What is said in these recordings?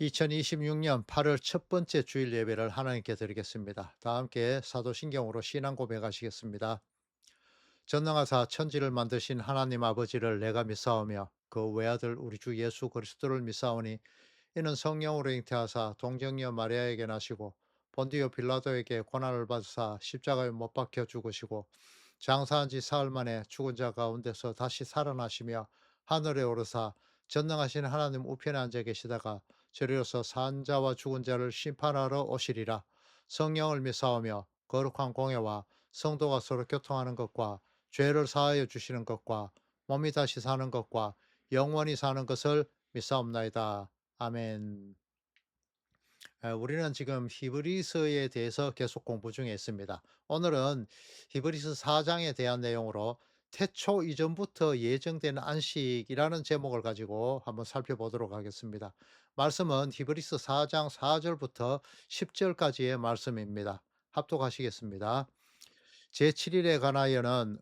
2026년 8월 첫 번째 주일 예배를 하나님께 드리겠습니다. 다 함께 사도신경으로 신앙 고백하시겠습니다. 전능하사 천지를 만드신 하나님 아버지를 내가 믿사오며 그 외아들 우리 주 예수 그리스도를 믿사오니 이는 성령으로 잉태하사 동정녀 마리아에게 나시고 본디오 빌라도에게 고난을 받으사 십자가에 못 박혀 죽으시고 장사한 지 사흘 만에 죽은 자 가운데서 다시 살아나시며 하늘에 오르사 전능하신 하나님 우편에 앉아 계시다가 저리로서 산 자와 죽은 자를 심판하러 오시리라. 성령을 믿사오며 거룩한 공예와 성도가 서로 교통하는 것과 죄를 사하여 주시는 것과 몸이 다시 사는 것과 영원히 사는 것을 믿사옵나이다. 아멘. 우리는 지금 히브리서에 대해서 계속 공부 중에 있습니다. 오늘은 히브리서 4장에 대한 내용으로 태초 이전부터 예정된 안식이라는 제목을 가지고 한번 살펴보도록 하겠습니다. 말씀은 히브리서 4장 4절부터 10절까지의 말씀입니다. 합독하시겠습니다. 제7일에 관하여는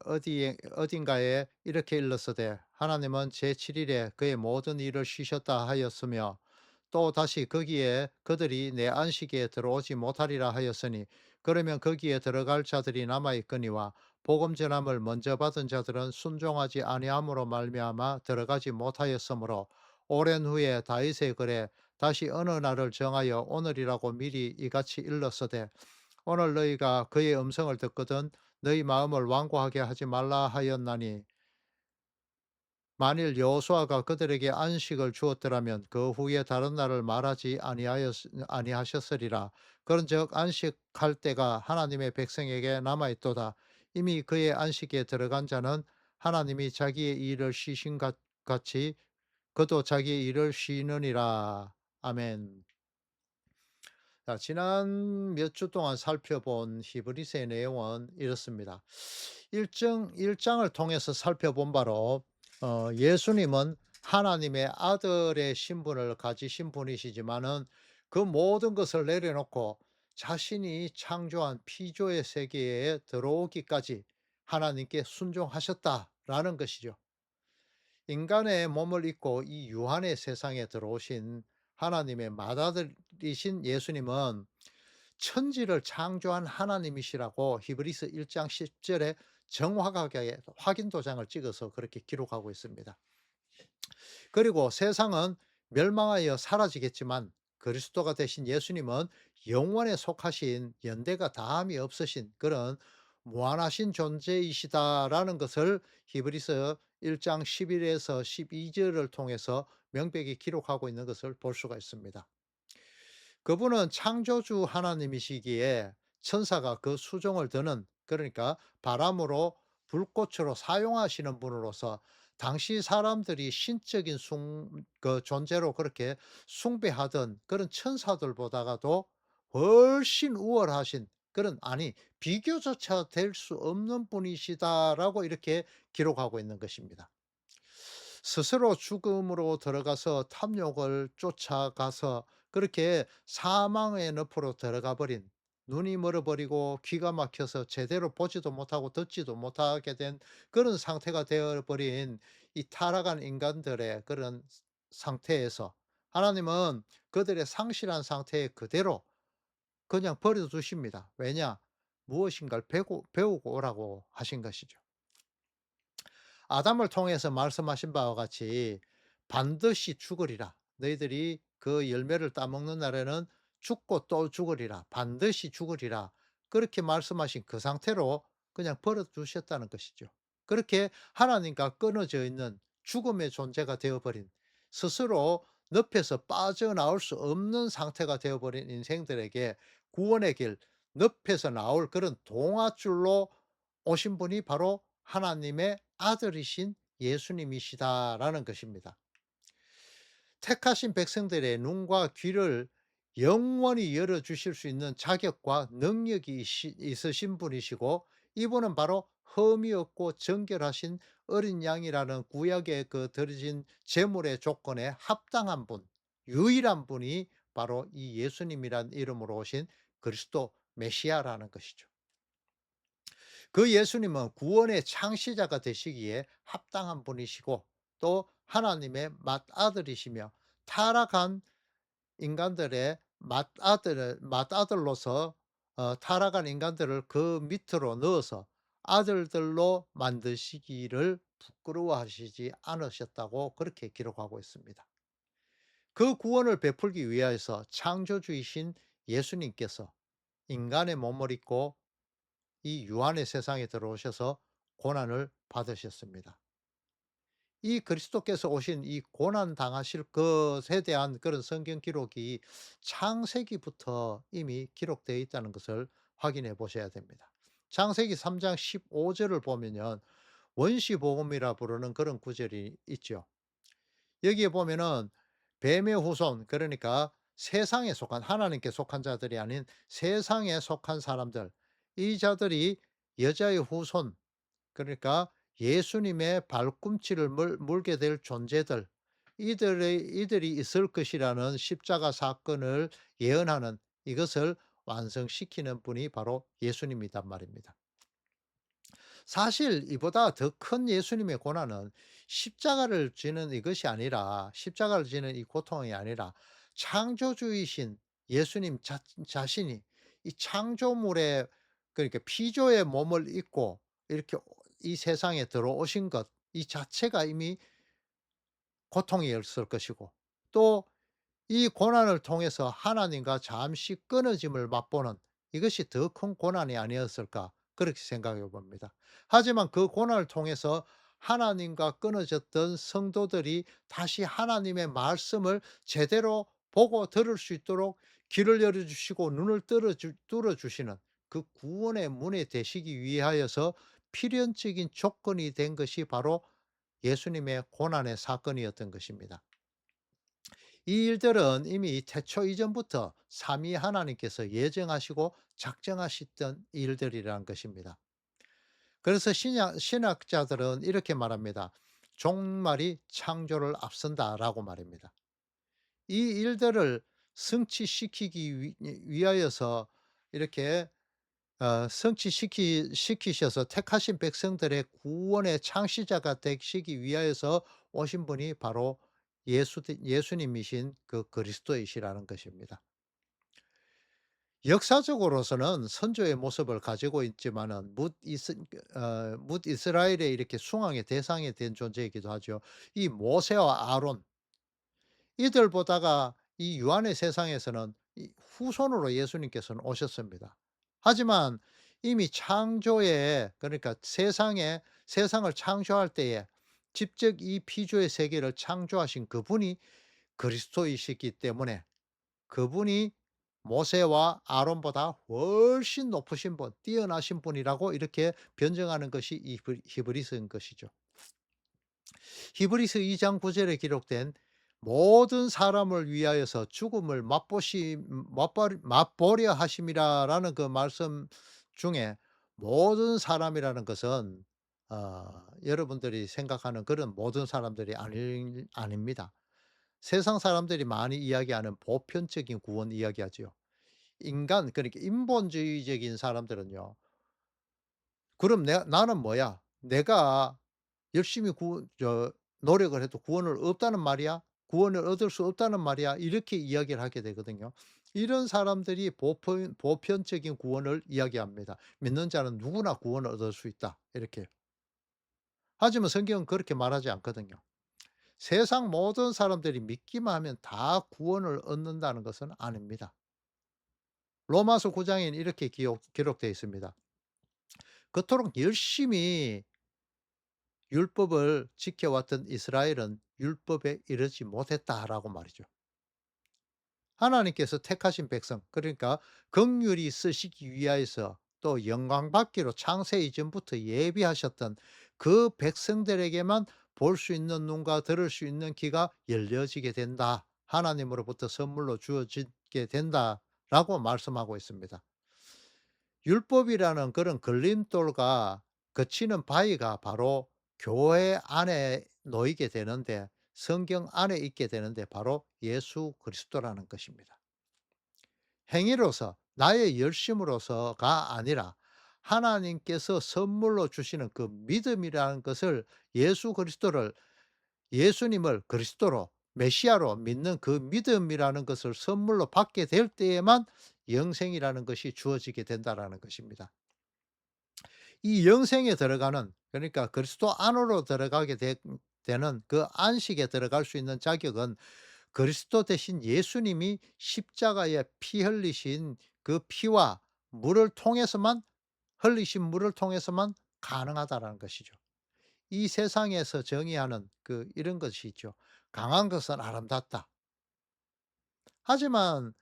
어딘가에 이렇게 일렀으되 하나님은 제7일에 그의 모든 일을 쉬셨다 하였으며 또 다시 거기에 그들이 내 안식에 들어오지 못하리라 하였으니 그러면 거기에 들어갈 자들이 남아 있거니와 복음 전함을 먼저 받은 자들은 순종하지 아니함으로 말미암아 들어가지 못하였으므로 오랜 후에 다윗의 글에 다시 어느 날을 정하여 오늘이라고 미리 이같이 일렀으되 오늘 너희가 그의 음성을 듣거든 너희 마음을 완고하게 하지 말라 하였나니 만일 여호수아가 그들에게 안식을 주었더라면 그 후에 다른 날을 말하지 아니하셨으리라. 그런즉 안식할 때가 하나님의 백성에게 남아 있도다. 이미 그의 안식에 들어간 자는 하나님이 자기의 일을 쉬신 같이 그도 자기의 일을 쉬느니라. 아멘. 자, 지난 몇 주 동안 살펴본 히브리서의 내용은 이렇습니다. 1장을 통해서 살펴본 바로 예수님은 하나님의 아들의 신분을 가지신 분이시지만은 그 모든 것을 내려놓고 자신이 창조한 피조의 세계에 들어오기까지 하나님께 순종하셨다라는 것이죠. 인간의 몸을 입고 이 유한의 세상에 들어오신 하나님의 맏아들이신 예수님은 천지를 창조한 하나님이시라고 히브리서 1장 10절에 정확하게 확인 도장을 찍어서 그렇게 기록하고 있습니다. 그리고 세상은 멸망하여 사라지겠지만 그리스도가 되신 예수님은 영원에 속하신 연대가 다함이 없으신 그런 무한하신 존재이시다라는 것을 히브리서 1장 11에서 12절을 통해서 명백히 기록하고 있는 것을 볼 수가 있습니다. 그분은 창조주 하나님이시기에 천사가 그 수종을 드는 그러니까 바람으로 불꽃으로 사용하시는 분으로서 당시 사람들이 신적인 그 존재로 그렇게 숭배하던 그런 천사들보다가도 훨씬 우월하신 그런 아니 비교조차 될 수 없는 분이시다라고 이렇게 기록하고 있는 것입니다. 스스로 죽음으로 들어가서 탐욕을 쫓아가서 그렇게 사망의 늪으로 들어가 버린 눈이 멀어버리고 귀가 막혀서 제대로 보지도 못하고 듣지도 못하게 된 그런 상태가 되어 버린 이 타락한 인간들의 그런 상태에서 하나님은 그들의 상실한 상태에 그대로 그냥 버려 두십니다. 왜냐? 무엇인가를 배우고 오라고 하신 것이죠. 아담을 통해서 말씀하신 바와 같이 반드시 죽으리라. 너희들이 그 열매를 따먹는 날에는 죽고 또 죽으리라. 반드시 죽으리라. 그렇게 말씀하신 그 상태로 그냥 버려 두셨다는 것이죠. 그렇게 하나님과 끊어져 있는 죽음의 존재가 되어버린 스스로 늪에서 빠져나올 수 없는 상태가 되어버린 인생들에게 구원의 길, 늪에서 나올 그런 동아줄로 오신 분이 바로 하나님의 아들이신 예수님이시다라는 것입니다. 택하신 백성들의 눈과 귀를 영원히 열어 주실 수 있는 자격과 능력이 있으신 분이시고 이분은 바로 흠이 없고 정결하신 어린 양이라는 구약에 그 드려진 제물의 조건에 합당한 분, 유일한 분이 바로 이 예수님이란 이름으로 오신 그리스도 메시아라는 것이죠. 그 예수님은 구원의 창시자가 되시기에 합당한 분이시고 또 하나님의 맏아들이시며 타락한 인간들의 맏아들로서 타락한 인간들을 그 밑으로 넣어서 아들들로 만드시기를 부끄러워하시지 않으셨다고 그렇게 기록하고 있습니다. 그 구원을 베풀기 위하여서 창조주이신 예수님께서 인간의 몸을 입고 이 유한의 세상에 들어오셔서 고난을 받으셨습니다. 이 그리스도께서 오신 이 고난 당하실 것에 대한 그런 성경 기록이 창세기부터 이미 기록되어 있다는 것을 확인해 보셔야 됩니다. 창세기 3장 15 절을 보면요, 원시복음이라 부르는 그런 구절이 있죠. 여기에 보면은 뱀의 후손, 그러니까 세상에 속한, 하나님께 속한 자들이 아닌 세상에 속한 사람들, 이 자들이 여자의 후손, 그러니까 예수님의 발꿈치를 물게 될 존재들, 이들이 있을 것이라는 십자가 사건을 예언하는, 이것을 완성시키는 분이 바로 예수님이단 말입니다. 사실 이보다 더 큰 예수님의 고난은 십자가를 지는 이것이 아니라, 십자가를 지는 이 고통이 아니라 창조주이신 예수님 자신이 이 창조물의, 그러니까 피조의 몸을 입고 이렇게 이 세상에 들어오신 것 이 자체가 이미 고통이었을 것이고, 또 이 고난을 통해서 하나님과 잠시 끊어짐을 맛보는, 이것이 더 큰 고난이 아니었을까 그렇게 생각해 봅니다. 하지만 그 고난을 통해서 하나님과 끊어졌던 성도들이 다시 하나님의 말씀을 제대로 보고 들을 수 있도록 귀를 열어 주시고 눈을 뚫어 주시는 그 구원의 문이 되시기 위하여서 필연적인 조건이 된 것이 바로 예수님의 고난의 사건이었던 것입니다. 이 일들은 이미 태초 이전부터 삼위 하나님께서 예정하시고 작정하시던 일들이라는 것입니다. 그래서 신학자들은 이렇게 말합니다. 종말이 창조를 앞선다라고 말입니다. 이 일들을 성취시키기 위하여서 이렇게 시키셔서 택하신 백성들의 구원의 창시자가 되시기 위하여서 오신 분이 바로 예수님이신 그 그리스도이시라는 것입니다. 역사적으로서는 선조의 모습을 가지고 있지만은 뭇 이스라엘의 이렇게 숭앙의 대상이 된 존재이기도 하죠. 이 모세와 아론, 이들보다가 이 유한의 세상에서는 이 후손으로 예수님께서는 오셨습니다. 하지만 이미 창조에, 그러니까 세상을 창조할 때에 직접 이 피조의 세계를 창조하신 그분이 그리스도이시기 때문에, 그분이 모세와 아론보다 훨씬 높으신 분, 뛰어나신 분이라고 이렇게 변증하는 것이 이 히브리서인 것이죠. 히브리서 2장 9 절에 기록된 "모든 사람을 위하여서 죽음을 맛보려 하심이라"라는 그 말씀 중에 모든 사람이라는 것은 여러분들이 생각하는 그런 모든 사람들이 아닙니다. 세상 사람들이 많이 이야기하는 보편적인 구원 이야기하지요. 그러니까 인본주의적인 사람들은요, 그럼 나는 뭐야? 내가 열심히 노력을 해도 구원을 없다는 말이야? 구원을 얻을 수 없다는 말이야? 이렇게 이야기를 하게 되거든요. 이런 사람들이 보편적인 구원을 이야기합니다. 믿는 자는 누구나 구원을 얻을 수 있다. 이렇게. 하지만 성경은 그렇게 말하지 않거든요. 세상 모든 사람들이 믿기만 하면 다 구원을 얻는다는 것은 아닙니다. 로마서 9 장에는 이렇게 기록되어 있습니다. 그토록 열심히 율법을 지켜왔던 이스라엘은 율법에 이르지 못했다라고 말이죠. 하나님께서 택하신 백성, 그러니까 긍휼히 쓰시기 위하여서 또 영광 받기로 창세 이전부터 예비하셨던 그 백성들에게만 볼 수 있는 눈과 들을 수 있는 귀가 열려지게 된다. 하나님으로부터 선물로 주어지게 된다라고 말씀하고 있습니다. 율법이라는 그런 걸림돌과 거치는 바위가 바로 교회 안에 놓이게 되는데, 성경 안에 있게 되는데 바로 예수 그리스도라는 것입니다. 행위로서 나의 열심으로서가 아니라 하나님께서 선물로 주시는 그 믿음이라는 것을, 예수님을 그리스도로 메시아로 믿는 그 믿음이라는 것을 선물로 받게 될 때에만 영생이라는 것이 주어지게 된다라는 것입니다. 이 영생에 들어가는, 그러니까 그리스도 안으로 들어가게 되는 그 안식에 들어갈 수 있는 자격은 그리스도 대신 예수님이 십자가에 피 흘리신 그 피와 물을 통해서만, 흘리신 물을 통해서만 가능하다라는 것이죠. 이 세상에서 정의하는 이런 것이 있죠. 강한 것은 아름답다. 하지만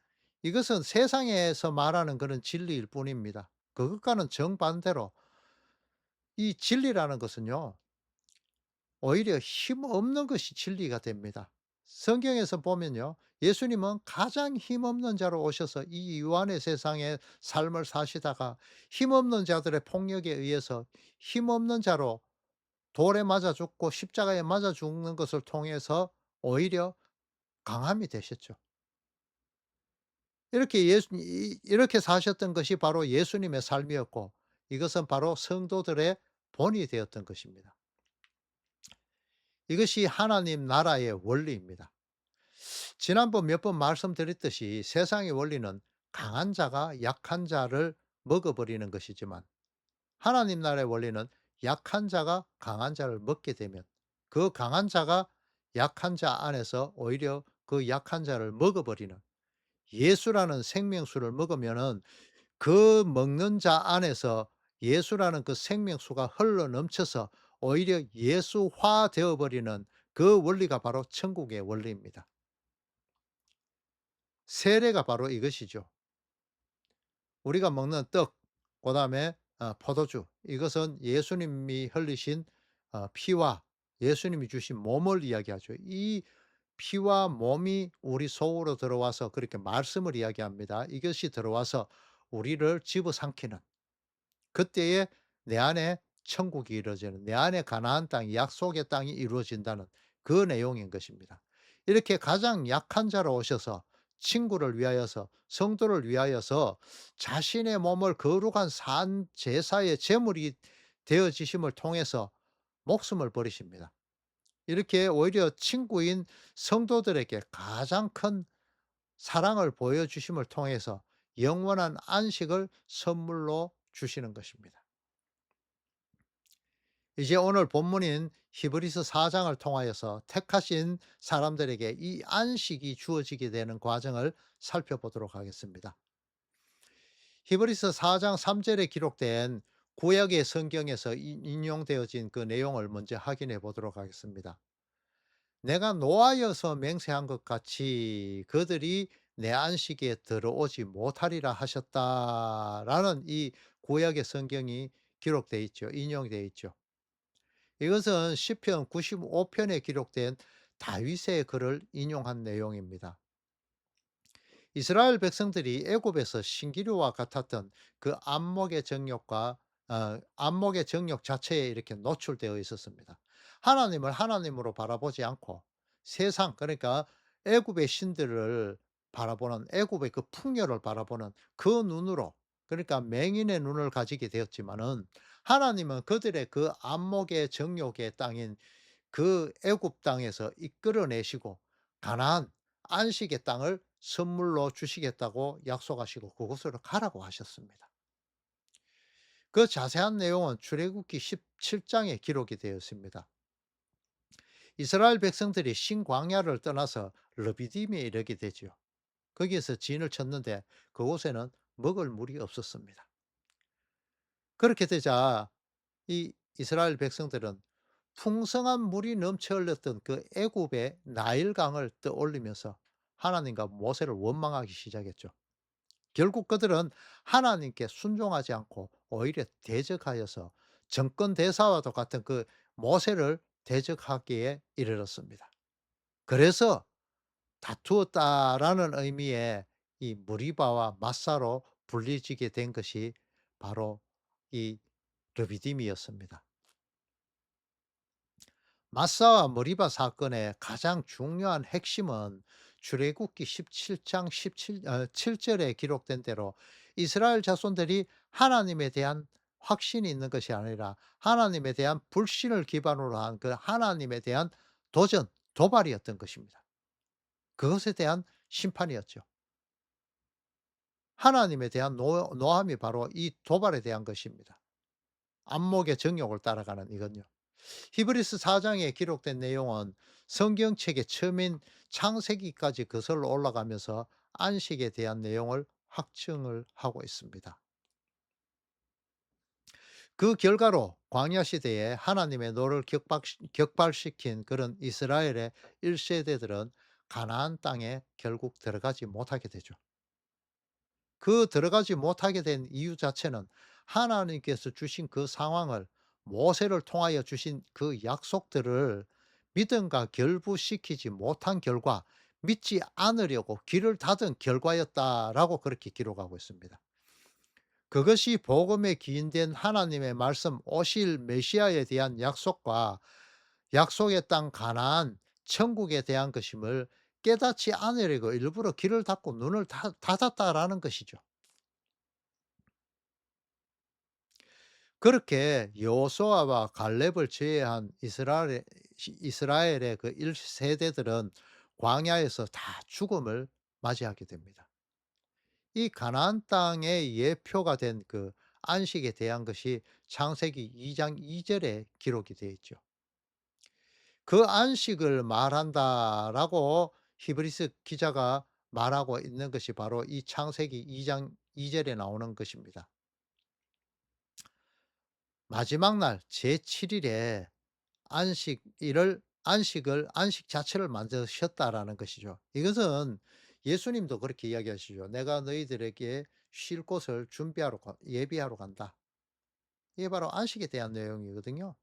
이것은 세상에서 말하는 그런 진리일 뿐입니다. 그것과는 정반대로 이 진리라는 것은요, 오히려 힘없는 것이 진리가 됩니다. 성경에서 보면요, 예수님은 가장 힘없는 자로 오셔서 이 유한의 세상의 삶을 사시다가 힘없는 자들의 폭력에 의해서 힘없는 자로 돌에 맞아 죽고 십자가에 맞아 죽는 것을 통해서 오히려 강함이 되셨죠. 이렇게 사셨던 것이 바로 예수님의 삶이었고, 이것은 바로 성도들의 본이 되었던 것입니다. 이것이 하나님 나라의 원리입니다. 지난번 몇 번 말씀드렸듯이 세상의 원리는 강한 자가 약한 자를 먹어버리는 것이지만, 하나님 나라의 원리는 약한 자가 강한 자를 먹게 되면 그 강한 자가 약한 자 안에서 오히려 그 약한 자를 먹어버리는, 예수라는 생명수를 먹으면은 그 먹는 자 안에서 예수라는 그 생명수가 흘러 넘쳐서 오히려 예수화 되어 버리는 그 원리가 바로 천국의 원리입니다. 세례가 바로 이것이죠. 우리가 먹는 떡, 그다음에 포도주, 이것은 예수님이 흘리신 피와 예수님이 주신 몸을 이야기하죠. 이 피와 몸이 우리 속으로 들어와서 그렇게 말씀을 이야기합니다. 이것이 들어와서 우리를 집어삼키는, 그때에 내 안에 천국이 이루어지는, 내 안에 가나안 땅이, 약속의 땅이 이루어진다는 그 내용인 것입니다. 이렇게 가장 약한 자로 오셔서 친구를 위하여서, 성도를 위하여서 자신의 몸을 거룩한 산 제사의 제물이 되어지심을 통해서 목숨을 버리십니다. 이렇게 오히려 친구인 성도들에게 가장 큰 사랑을 보여주심을 통해서 영원한 안식을 선물로 주시는 것입니다. 이제 오늘 본문인 히브리서 4 장을 통하여서 택하신 사람들에게 이 안식이 주어지게 되는 과정을 살펴보도록 하겠습니다. 히브리서 4장 3 절에 기록된 구약의 성경에서 인용되어진 그 내용을 먼저 확인해 보도록 하겠습니다. 내가 노하여서 맹세한 것 같이 그들이 내 안식에 들어오지 못하리라 하셨다라는 이 구약의 성경이 기록되어 있죠. 인용되어 있죠. 이것은 시편 95 편에 기록된 다윗의 글을 인용한 내용입니다. 이스라엘 백성들이 애굽에서 신기류와 같았던 그 안목의 정욕 자체에 이렇게 노출되어 있었습니다. 하나님을 하나님으로 바라보지 않고 세상, 그러니까 애굽의 신들을 바라보는, 애굽의 그 풍요를 바라보는 그 눈으로, 그러니까 맹인의 눈을 가지게 되었지만은 하나님은 그들의 그 안목의 정욕의 땅인 그 애굽 땅에서 이끌어내시고 가나안 안식의 땅을 선물로 주시겠다고 약속하시고 그곳으로 가라고 하셨습니다. 그 자세한 내용은 출애굽기 17장에 기록이 되어 있습니다. 이스라엘 백성들이 신광야를 떠나서 르비딤에 이르게 되죠. 거기에서 진을 쳤는데 그곳에는 먹을 물이 없었습니다. 그렇게 되자 이 이스라엘 백성들은 풍성한 물이 넘쳐 흘렀던 그 애굽의 나일강을 떠올리면서 하나님과 모세를 원망하기 시작했죠. 결국 그들은 하나님께 순종하지 않고 오히려 대적하여서 정권 대사와도 같은 그 모세를 대적하기에 이르렀습니다. 그래서 다투었다라는 의미의 이 무리바와 마사로 불리지게 된 것이 바로 이 르비딤이었습니다. 마사와 머리바 사건의 가장 중요한 핵심은 출애굽기 17장 7절에 기록된 대로 이스라엘 자손들이 하나님에 대한 확신이 있는 것이 아니라 하나님에 대한 불신을 기반으로 한 그 하나님에 대한 도전, 도발이었던 것입니다. 그것에 대한 심판이었죠. 하나님에 대한 노함이 바로 이 도발에 대한 것입니다. 안목의 정욕을 따라가는 이건요. 히브리스 4 장에 기록된 내용은 성경책의 처음인 창세기까지 거슬러 올라가면서 안식에 대한 내용을 확증을 하고 있습니다. 그 결과로 광야 시대에 하나님의 노를 격발시킨 그런 이스라엘의 1 세대들은 가나안 땅에 결국 들어가지 못하게 되죠. 그 들어가지 못하게 된 이유 자체는 하나님께서 주신 그 상황을, 모세를 통하여 주신 그 약속들을 믿음과 결부시키지 못한 결과, 믿지 않으려고 귀를 닫은 결과였다라고 그렇게 기록하고 있습니다. 그것이 복음에 기인된 하나님의 말씀, 오실 메시아에 대한 약속과 약속의 땅 가나안 천국에 대한 것임을 깨닫지 않으려고 일부러 귀를 닫고 눈을 닫았다라는 것이죠. 그렇게 여호수아와 갈렙을 제외한 이스라엘의 그 1 세대들은 광야에서 다 죽음을 맞이하게 됩니다. 이 가나안 땅의 예표가 된 그 안식에 대한 것이 창세기 2장 2 절에 기록이 되어 있죠. "그 안식을 말한다."라고 히브리서 기자가 말하고 있는 것이 바로 이 창세기 2장 2 절에 나오는 것입니다. 마지막 날 제7 일에 안식 자체를 만드셨다라는 것이죠. 이것은 예수님도 그렇게 이야기하시죠. "내가 너희들에게 쉴 곳을 준비하러 예비하러 간다." 이게 바로 안식에 대한 내용이거든요.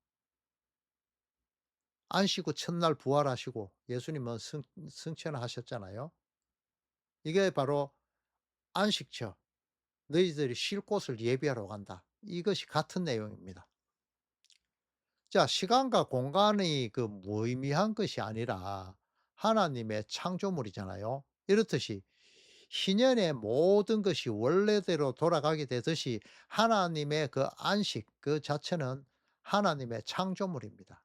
안식 후 첫날 부활하시고 예수님은 승천하셨잖아요. 이게 바로 안식처, 너희들이 쉴 곳을 예비하러 간다. 이것이 같은 내용입니다. 자, 시간과 공간이 그 무의미한 것이 아니라 하나님의 창조물이잖아요. 이렇듯이 희년의 모든 것이 원래대로 돌아가게 되듯이 하나님의 그 안식 그 자체는 하나님의 창조물입니다.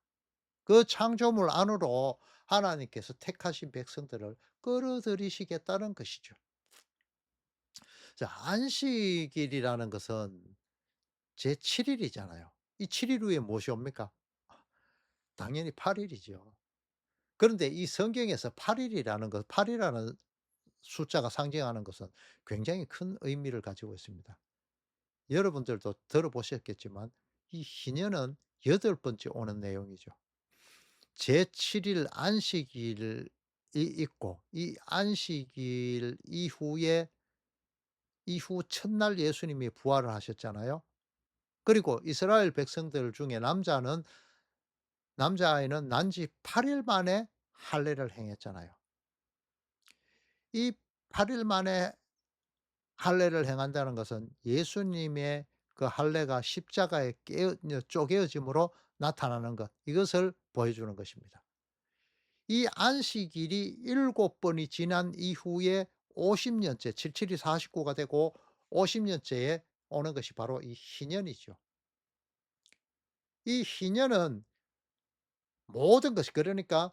그 창조물 안으로 하나님께서 택하신 백성들을 끌어들이시겠다는 것이죠. 자, 안식일이라는 것은 제7 일이잖아요. 이 7일 후에 무엇이 옵니까? 당연히 8 일이죠. 그런데 이 성경에서 8 일이라는 것, 8 이라는 숫자가 상징하는 것은 굉장히 큰 의미를 가지고 있습니다. 여러분들도 들어보셨겠지만 이 희년은 8번째 오는 내용이죠. 제7일 안식일이 있고 이 안식일 이후 첫날 예수님이 부활을 하셨잖아요. 그리고 이스라엘 백성들 중에 남자아이는 난지 8일 만에 할례를 행했잖아요. 이 8일 만에 할례를 행한다는 것은 예수님의 그 할례가 십자가에 쪼개어짐으로 나타나는 것, 이것을 보여주는 것입니다. 이 안식일이 7번이 지난 이후에 50년째, 77이 49가 되고 50년째에 오는 것이 바로 이 희년이죠. 이 희년은 모든 것이, 그러니까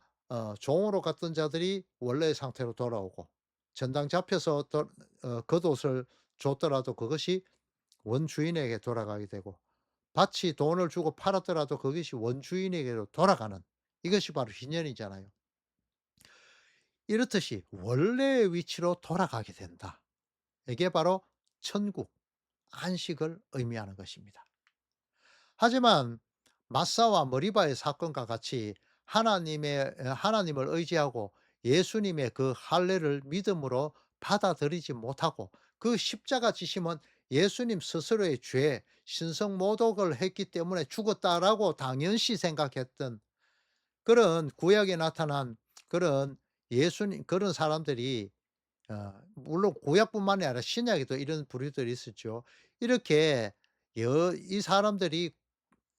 종으로 갔던 자들이 원래의 상태로 돌아오고, 전당 잡혀서 겉옷을 줬더라도 그것이 원주인에게 돌아가게 되고, 밭이 돈을 주고 팔았더라도 그것이 원주인에게로 돌아가는, 이것이 바로 희년이잖아요. 이렇듯이 원래의 위치로 돌아가게 된다. 이게 바로 천국, 안식을 의미하는 것입니다. 하지만 마사와 머리바의 사건과 같이 하나님을 의지하고 예수님의 그 할례를 믿음으로 받아들이지 못하고 그 십자가 지심은 예수님 스스로의 죄, 신성 모독을 했기 때문에 죽었다라고 당연시 생각했던 그런 구약에 나타난 그런 그런 사람들이, 물론 구약뿐만이 아니라 신약에도 이런 부류들이 있었죠. 이렇게 이 사람들이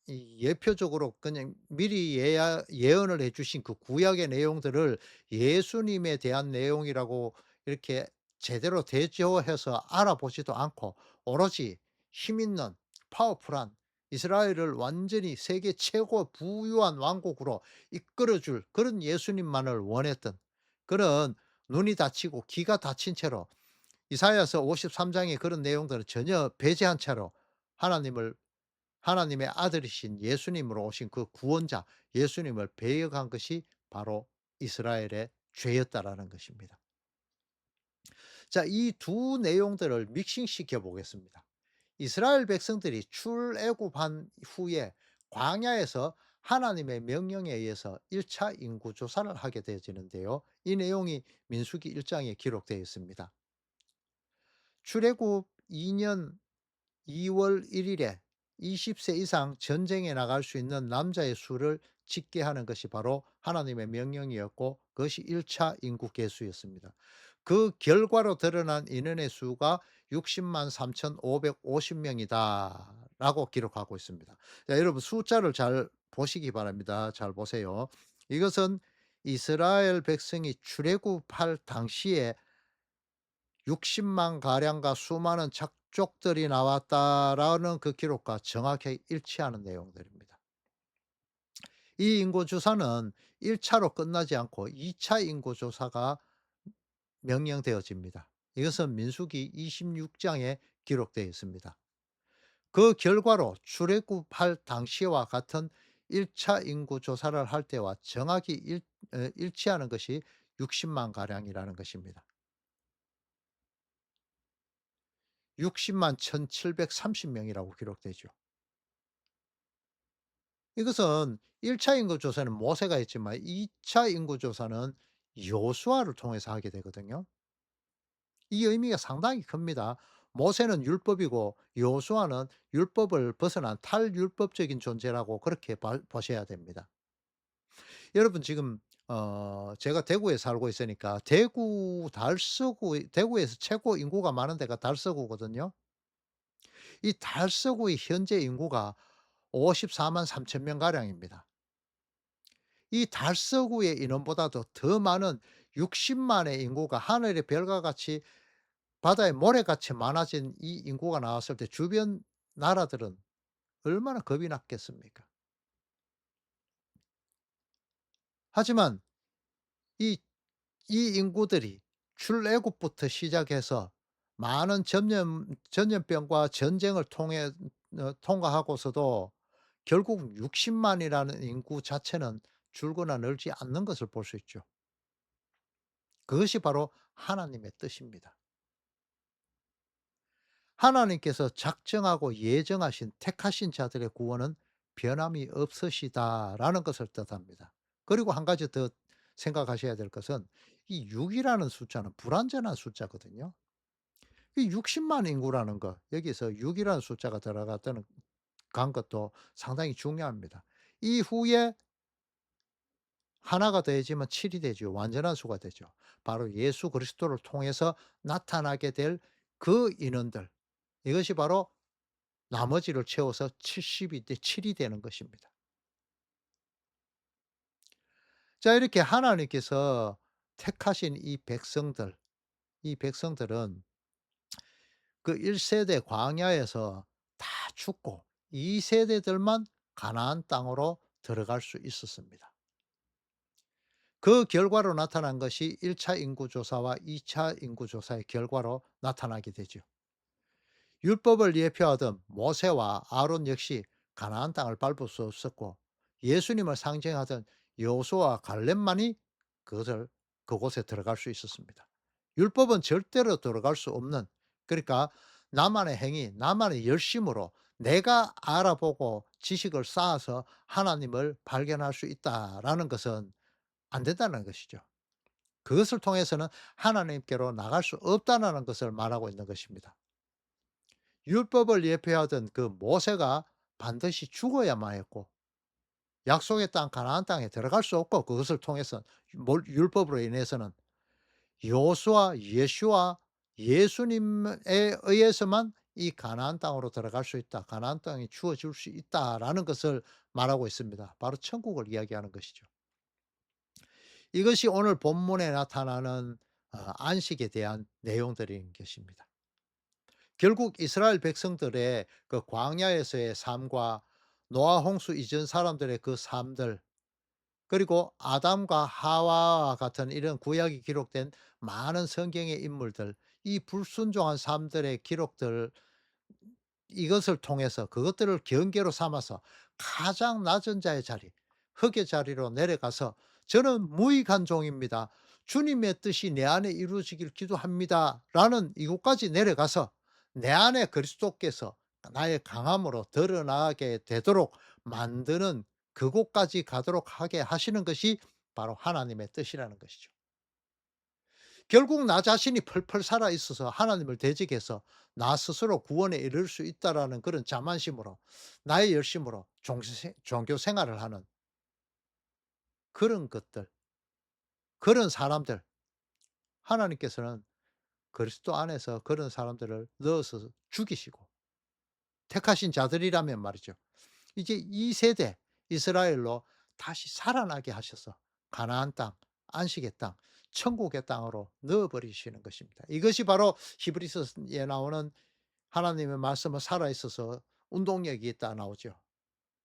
이 예표적으로 그냥 미리 예언을 해 주신 그 구약의 내용들을 예수님에 대한 내용이라고 이렇게 제대로 대조해서 알아보지도 않고 오로지 힘 있는 파워풀한 이스라엘을 완전히 세계 최고 부유한 왕국으로 이끌어 줄 그런 예수님만을 원했던 그런 눈이 다치고 귀가 다친 채로 이사야서 53 장의 그런 내용들은 전혀 배제한 채로 하나님을 하나님의 아들이신 예수님으로 오신 그 구원자 예수님을 배역한 것이 바로 이스라엘의 죄였다라는 것입니다. 자, 이 두 내용들을 믹싱시켜 보겠습니다. 이스라엘 백성들이 출애굽한 후에 광야에서 하나님의 명령에 의해서 1차 인구 조사를 하게 되어지는데요. 이 내용이 민수기 1 장에 기록되어 있습니다. 출애굽 2년 2월 1 일에 20세 이상 전쟁에 나갈 수 있는 남자의 수를 짓게 하는 것이 바로 하나님의 명령이었고 그것이 1차 인구 계수였습니다. 그 결과로 드러난 인원의 수가 6 3 550 명이다라고 기록하고 있습니다. 자, 여러분 숫자를 잘 보시기 바랍니다. 잘 보세요. 이것은 이스라엘 백성이 출애굽할 당시에 60만 가량과 수많은 족들이 나왔다라는 그 기록과 정확하게 일치하는 내용들입니다. 이 인구조사는 1 차로 끝나지 않고 2차 인구조사가 명령되어집니다. 이것은 민수기 26 장에 기록되어 있습니다. 그 결과로 출애굽할 당시와 같은 1차 인구조사를 할 때와 정확히 일치하는 것이 60만 가량이라는 것입니다. 60만 1,730 명이라고 기록되죠. 이것은 1차 인구조사는 모세가 했지만 2차 인구조사는 여호수아를 통해서 하게 되거든요. 이 의미가 상당히 큽니다. 모세는 율법이고 여호수아는 율법을 벗어난 탈율법적인 존재라고 그렇게 보셔야 됩니다. 여러분 지금 제가 대구에 살고 있으니까 대구 달서구 대구에서 최고 인구가 많은 데가 달서구거든요. 이 달서구의 현재 인구가 54만 3천 명 가량입니다. 이 달서구의 인원보다도 더 많은 60만의 인구가 하늘의 별과 같이 바다의 모래같이 많아진 이 인구가 나왔을 때 주변 나라들은 얼마나 겁이 났겠습니까? 하지만 이 이 인구들이 출애굽부터 시작해서 많은 전염병과 전쟁을 통과하고서도 결국 60만이라는 인구 자체는 줄거나 늘지 않는 것을 볼 수 있죠. 그것이 바로 하나님의 뜻입니다. 하나님께서 작정하고 예정하신 택하신 자들의 구원은 변함이 없으시다라는 것을 뜻합니다. 그리고 한 가지 더 생각하셔야 될 것은 이 6 이라는 숫자는 불완전한 숫자거든요. 이 60만 인구라는 거 여기서 6 이라는 숫자가 들어갔다는 간 것도 상당히 중요합니다. 이후에 하나가 더해지면 7이 되죠. 완전한 수가 되죠. 바로 예수 그리스도를 통해서 나타나게 될 그 인원들 이것이 바로 나머지를 채워서 70이 7이 되는 것입니다. 자, 이렇게 하나님께서 택하신 이 백성들은 그 1 세대 광야에서 다 죽고 2 세대들만 가나안 땅으로 들어갈 수 있었습니다. 그 결과로 나타난 것이 1차 인구조사와 2차 인구조사의 결과로 나타나게 되죠. 율법을 예표하던 모세와 아론 역시 가나안 땅을 밟을 수 없었고 예수님을 상징하던 여호수아와 갈렙만이 그것을 그곳에 들어갈 수 있었습니다. 율법은 절대로 들어갈 수 없는 그러니까 나만의 행위, 나만의 열심으로 내가 알아보고 지식을 쌓아서 하나님을 발견할 수 있다라는 것은 안 된다는 것이죠. 그것을 통해서는 하나님께로 나갈 수 없다는 것을 말하고 있는 것입니다. 율법을 예표하던 그 모세가 반드시 죽어야만 했고 약속의 땅 가나안 땅에 들어갈 수 없고 그것을 통해서 율법으로 인해서는 여호수아, 예수와 예수님에 의해서만 이 가나안 땅으로 들어갈 수 있다. 가나안 땅이 주어질 수 있다라는 것을 말하고 있습니다. 바로 천국을 이야기하는 것이죠. 이것이 오늘 본문에 나타나는 안식에 대한 내용들인 것입니다. 결국 이스라엘 백성들의 그 광야에서의 삶과 노아 홍수 이전 사람들의 그 삶들 그리고 아담과 하와와 같은 이런 구약이 기록된 많은 성경의 인물들, 이 불순종한 삶들의 기록들, 이것을 통해서 그것들을 경계로 삼아서 가장 낮은 자의 자리, 흙의 자리로 내려가서 "저는 무익한 종입니다. 주님의 뜻이 내 안에 이루어지길 기도합니다."라는 이곳까지 내려가서 내 안에 그리스도께서 나의 강함으로 드러나게 되도록 만드는 그곳까지 가도록 하게 하시는 것이 바로 하나님의 뜻이라는 것이죠. 결국 나 자신이 펄펄 살아 있어서 하나님을 대적해서 나 스스로 구원에 이를 수 있다라는 그런 자만심으로, 나의 열심으로 종교 생활을 하는 그런 것들, 그런 사람들, 하나님께서는 그리스도 안에서 그런 사람들을 넣어서 죽이시고 택하신 자들이라면 말이죠. 이제 이 세대 이스라엘로 다시 살아나게 하셔서 가나안 땅, 안식의 땅, 천국의 땅으로 넣어 버리시는 것입니다. 이것이 바로 히브리서에 나오는 하나님의 말씀은 살아 있어서 운동력이 있다 나오죠.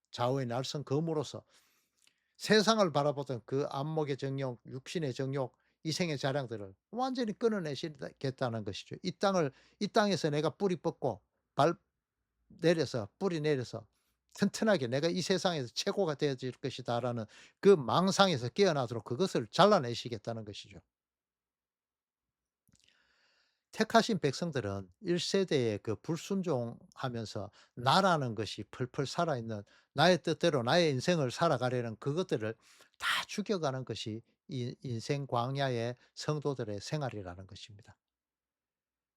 좌우의 날선 검으로서 세상을 바라보던 그 안목의 정욕, 육신의 정욕, 이생의 자랑들을 완전히 끊어내시겠다는 것이죠. 이 땅에서 내가 뿌리 뻗고 발 내려서 뿌리 내려서 튼튼하게 '내가 이 세상에서 최고가 되어질 것이다.'라는 그 망상에서 깨어나도록 그것을 잘라내시겠다는 것이죠. 택하신 백성들은 1 세대의 그 불순종하면서 나라는 것이 펄펄 살아있는 나의 뜻대로 나의 인생을 살아가려는 그것들을 다 죽여가는 것이 이 인생 광야의 성도들의 생활이라는 것입니다.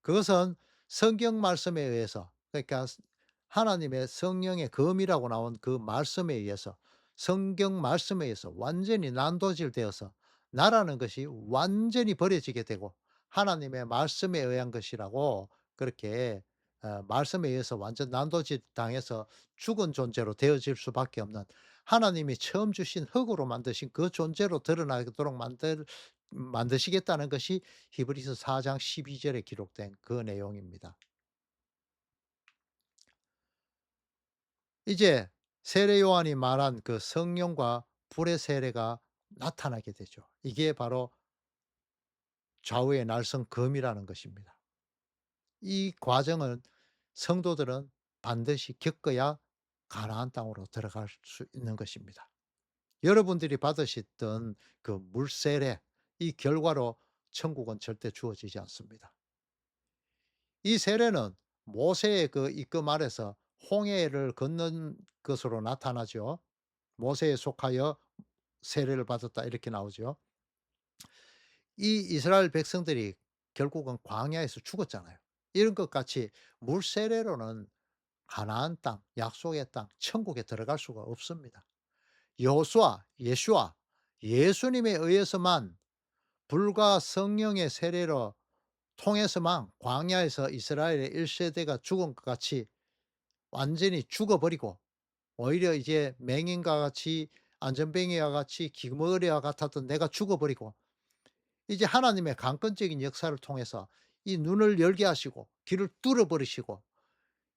그것은 성경 말씀에 의해서, 그러니까 하나님의 성령의 검이라고 나온 그 말씀에 의해서, 성경 말씀에 의해서 완전히 난도질되어서 나라는 것이 완전히 버려지게 되고 하나님의 말씀에 의한 것이라고, 그렇게 말씀에 의해서 완전 난도질 당해서 죽은 존재로 되어질 수밖에 없는, 하나님이 처음 주신 흙으로 만드신 그 존재로 드러나도록 만드시겠다는 것이 히브리서 4장 12 절에 기록된 그 내용입니다. 이제 세례 요한이 말한 그 성령과 불의 세례가 나타나게 되죠. 이게 바로 좌우의 날선 검이라는 것입니다. 이 과정은 성도들은 반드시 겪어야 가나안 땅으로 들어갈 수 있는 것입니다. 여러분들이 받으셨던 그 물세례, 이 결과로 천국은 절대 주어지지 않습니다. 이 세례는 모세의 그 입금 아래서 홍해를 건넌 것으로 나타나죠. 모세에 속하여 세례를 받았다 이렇게 나오죠. 이 이스라엘 백성들이 결국은 광야에서 죽었잖아요. 이런 것 같이 물 세례로는 가나안 땅, 약속의 땅, 천국에 들어갈 수가 없습니다. 여호수아, 예수와 예수님에 의해서만, 불과 성령의 세례로 통해서만 광야에서 이스라엘의 1 세대가 죽은 것 같이 완전히 죽어 버리고, 오히려 이제 맹인과 같이 안전뱅이와 같이 기머리와 같았던 내가 죽어 버리고, 이제 하나님의 강권적인 역사를 통해서 이 눈을 열게 하시고 귀를 뚫어 버리시고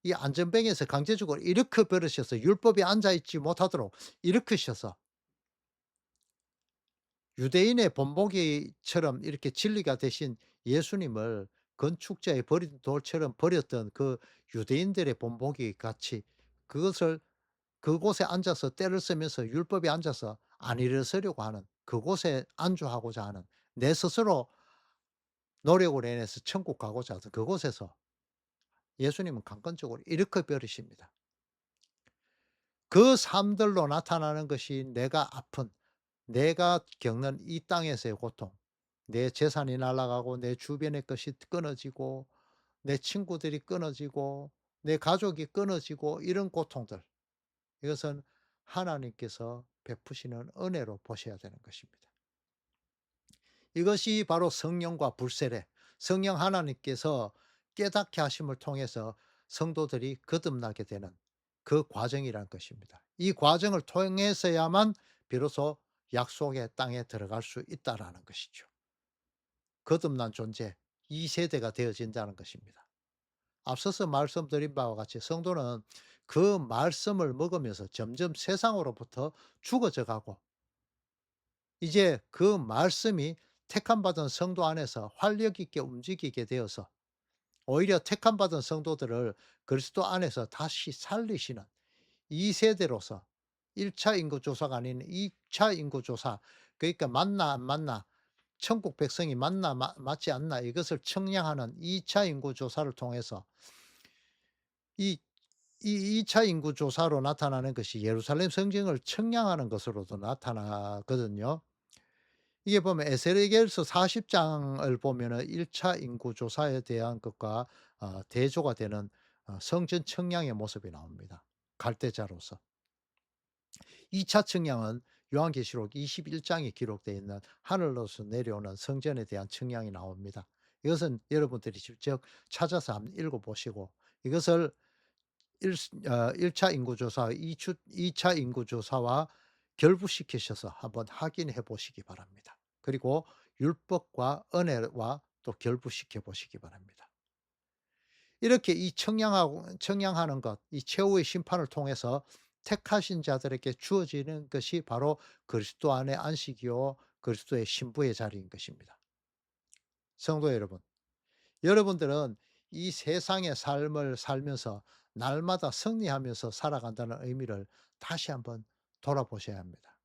이 안전뱅이에서 강제적으로 일으켜 버리셔서 율법에 앉아 있지 못하도록 일으키셔서 유대인의 본보기처럼 이렇게 진리가 되신 예수님을 건축자의 버린 돌처럼 버렸던 그 유대인들의 본보기 같이, 그것을 그곳에 앉아서 때를 쓰면서 율법에 앉아서 안 일어서려고 하는, 그곳에 안주하고자 하는, 내 스스로 노력을 해내서 천국 가고자 하는 그곳에서 예수님은 강권적으로 일으켜 버리십니다. 그 삶들로 나타나는 것이 내가 아픈, 내가 겪는 이 땅에서의 고통, 내 재산이 날아가고 내 주변의 것이 끊어지고 내 친구들이 끊어지고 내 가족이 끊어지고 이런 고통들, 이것은 하나님께서 베푸시는 은혜로 보셔야 되는 것입니다. 이것이 바로 성령과 불세례, 성령 하나님께서 깨닫게 하심을 통해서 성도들이 거듭나게 되는 그 과정이란 것입니다. 이 과정을 통해서야만 비로소 약속의 땅에 들어갈 수 있다라는 것이죠. 거듭난 존재, 이 세대가 되어진다는 것입니다. 앞서서 말씀드린 바와 같이 성도는 그 말씀을 먹으면서 점점 세상으로부터 죽어져 가고 이제 그 말씀이 택함 받은 성도 안에서 활력 있게 움직이게 되어서 오히려 택함 받은 성도들을 그리스도 안에서 다시 살리시는 2 세대로서 1차 인구 조사가 아닌 2차 인구 조사, 그러니까 '맞나 안 맞나? 천국 백성이 맞나 맞지 않나?' 이것을 측량하는 2차 인구 조사를 통해서 이 2차 인구 조사로 나타나는 것이 예루살렘 성경을 측량하는 것으로도 나타나거든요. 이게 보면 에스겔서 40 장을 보면은 1차 인구 조사에 대한 것과 대조가 되는 성전 측량의 모습이 나옵니다, 갈대자로서. 2차 측량은 요한계시록 21 장에 기록되어 있는 하늘로서 내려오는 성전에 대한 측량이 나옵니다. 이것은 여러분들이 직접 찾아서 한번 읽어 보시고 이것을 1 차 인구조사, 2차 인구조사와 결부시키셔서 한번 확인해 보시기 바랍니다. 그리고 율법과 은혜와 또 결부시켜 보시기 바랍니다. 이렇게 이 청량하는 것, 이 최후의 심판을 통해서 택하신 자들에게 주어지는 것이 바로 그리스도 안의 안식이요 그리스도의 신부의 자리인 것입니다. 성도 여러분, 여러분들은 이 세상의 삶을 살면서 날마다 승리하면서 살아간다는 의미를 다시 한번 돌아보셔야 합니다.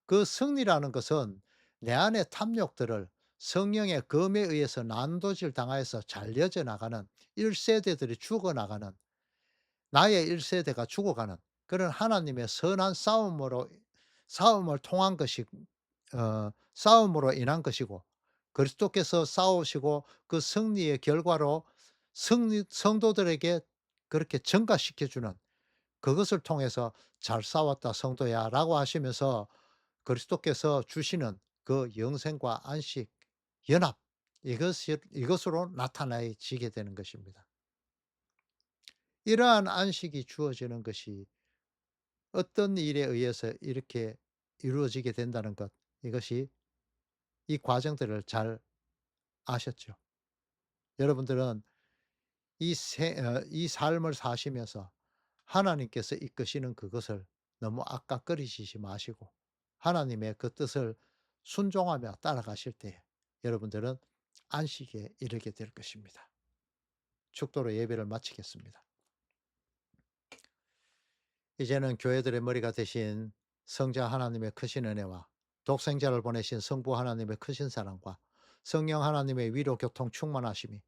그 승리라는 것은 내 안의 탐욕들을 성령의 검에 의해서 난도질 당하여서 잘려져 나가는 1 세대들이 죽어나가는, 나의 1 세대가 죽어가는 그런 하나님의 선한 싸움을 통한 것이 싸움으로 인한 것이고, 그리스도께서 싸우시고 그 승리의 결과로 성도들에게 그렇게 증가시켜 주는, 그것을 통해서 "잘 싸웠다 성도야."라고 하시면서 그리스도께서 주시는 그 영생과 안식, 연합, 이것으로 나타나지게 되는 것입니다. 이러한 안식이 주어지는 것이 어떤 일에 의해서 이렇게 이루어지게 된다는 것, 이것이 이 과정들을 잘 아셨죠? 여러분들은 이 삶을 사시면서 하나님께서 이끄시는 그것을 너무 악각거리시지 마시고 하나님의 그 뜻을 순종하며 따라가실 때 여러분들은 안식에 이르게 될 것입니다. 축도로 예배를 마치겠습니다. 이제는 교회들의 머리가 되신 성자 하나님의 크신 은혜와 독생자를 보내신 성부 하나님의 크신 사랑과 성령 하나님의 위로 교통 충만하심이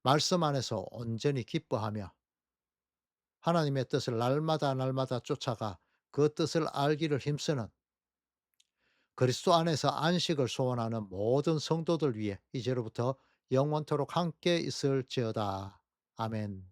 말씀 안에서 온전히 기뻐하며 하나님의 뜻을 날마다 날마다 쫓아가 그 뜻을 알기를 힘쓰는 그리스도 안에서 안식을 소원하는 모든 성도들 위해 이제로부터 영원토록 함께 있을지어다. 아멘.